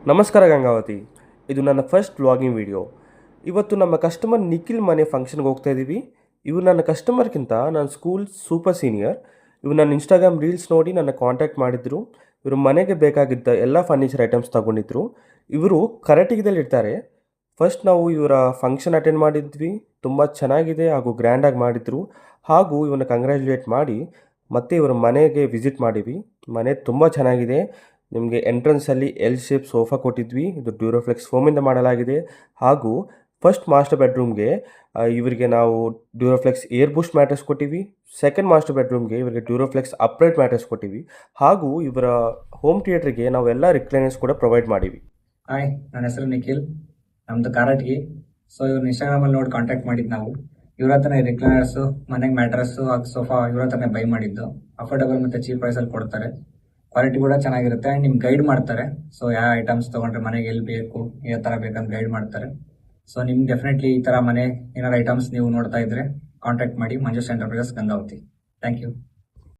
ನಮಸ್ಕಾರ ಗಂಗಾವತಿ. ಇದು ನನ್ನ ಫಸ್ಟ್ ವ್ಲಾಗಿಂಗ್ ವಿಡಿಯೋ. ಇವತ್ತು ನಮ್ಮ ಕಸ್ಟಮರ್ ನಿಖಿಲ್ ಮನೆ ಫಂಕ್ಷನ್ಗೆ ಹೋಗ್ತಾ ಇದ್ದೀವಿ. ಇವರು ನನ್ನ ಕಸ್ಟಮರ್ಗಿಂತ ನಾನು ಸ್ಕೂಲ್ ಸೂಪರ್ ಸೀನಿಯರ್. ಇವರು ನನ್ನ ಇನ್ಸ್ಟಾಗ್ರಾಮ್ ರೀಲ್ಸ್ ನೋಡಿ ನನ್ನ ಕಾಂಟ್ಯಾಕ್ಟ್ ಮಾಡಿದ್ರು. ಇವರು ಮನೆಗೆ ಬೇಕಾಗಿದ್ದ ಎಲ್ಲ ಫರ್ನಿಚರ್ ಐಟಮ್ಸ್ ತಗೊಂಡಿದ್ರು. ಇವರು ಕರ್ನಾಟಕದಲ್ಲಿರ್ತಾರೆ. ಫಸ್ಟ್ ನಾವು ಇವರ ಫಂಕ್ಷನ್ ಅಟೆಂಡ್ ಮಾಡಿದ್ವಿ. ತುಂಬ ಚೆನ್ನಾಗಿದೆ ಹಾಗೂ ಗ್ರ್ಯಾಂಡಾಗಿ ಮಾಡಿದ್ರು. ಹಾಗೂ ಇವನ್ನ ಕಂಗ್ರ್ಯಾಚುಲೇಟ್ ಮಾಡಿ ಮತ್ತೆ ಇವರ ಮನೆಗೆ ವಿಸಿಟ್ ಮಾಡಿದ್ವಿ. ಮನೆ ತುಂಬ ಚೆನ್ನಾಗಿದೆ. ನಿಮಗೆ ಎಂಟ್ರೆನ್ಸಲ್ಲಿ ಎಲ್ ಶೇಪ್ ಸೋಫಾ ಕೊಟ್ಟಿದ್ವಿ. ಇದು ಡ್ಯೂರೋಫ್ಲೆಕ್ಸ್ ಫೋಮಿಂದ ಮಾಡಲಾಗಿದೆ. ಹಾಗೂ ಫಸ್ಟ್ ಮಾಸ್ಟರ್ ಬೆಡ್ರೂಮ್ಗೆ ಇವರಿಗೆ ನಾವು ಡ್ಯೂರೋಫ್ಲೆಕ್ಸ್ ಏರ್ ಬೂಸ್ಟ್ ಮ್ಯಾಟ್ರೆಸ್ ಕೊಟ್ಟಿವಿ. ಸೆಕೆಂಡ್ ಮಾಸ್ಟರ್ ಬೆಡ್ರೂಮ್ಗೆ ಇವರಿಗೆ ಡ್ಯೂರೋಫ್ಲೆಕ್ಸ್ ಅಪ್ರೈಟ್ ಮ್ಯಾಟ್ರೆಸ್ ಕೊಟ್ಟಿವಿ. ಹಾಗೂ ಇವರ ಹೋಮ್ ಥಿಯೇಟ್ರಿಗೆ ನಾವು ಎಲ್ಲ ರಿಕ್ಲೈನರ್ಸ್ ಕೂಡ ಪ್ರೊವೈಡ್ ಮಾಡಿವಿ. ಹಾಯ್, ನನ್ನ ಹೆಸರು ನಿಖಿಲ್. ನಮ್ದು ಕಾರಟಗಿ. ಸೊ ಇವ್ರನ್ನ ಇನ್ಸ್ಟಾಗ್ರಾಮಲ್ಲಿ ನೋಡಿ ಕಾಂಟ್ಯಾಕ್ಟ್ ಮಾಡಿದ್ದು ನಾವು. ಇವ್ರ ಹತ್ರನೇ ರಿಕ್ಲೈನರ್ಸು, ಮನೆಗೆ ಮ್ಯಾಟ್ರಸ್ಸು ಹಾಗೂ ಸೋಫಾ ಇವ್ರ ಹತ್ರನೇ ಬೈ ಮಾಡಿದ್ದು. ಅಫೋರ್ಡಬಲ್ ಮತ್ತು ಚೀಪ್ ಪ್ರೈಸಲ್ಲಿ ಕೊಡ್ತಾರೆ. ಕ್ವಾಲಿಟಿ ಕೂಡ ಚೆನ್ನಾಗಿರುತ್ತೆ ಆ್ಯಂಡ್ ನಿಮ್ಗೆ ಗೈಡ್ ಮಾಡ್ತಾರೆ. ಸೊ ಯಾವ ಐಟಮ್ಸ್ ತೊಗೊಂಡ್ರೆ ಮನೆಗೆ ಎಲ್ಲಿ ಬೇಕು, ಯಾವ ಥರ ಬೇಕಂತ ಗೈಡ್ ಮಾಡ್ತಾರೆ. ಸೊ ನಿಮ್ಗೆ ಡೆಫಿನೆಟ್ಲಿ ಈ ಥರ ಮನೆ ಏನಾರು ಐಟಮ್ಸ್ ನೀವು ನೋಡ್ತಾ ಇದ್ರೆ ಕಾಂಟ್ಯಾಕ್ಟ್ ಮಾಡಿ. Manju's enterprises Gangavathi. Thank you.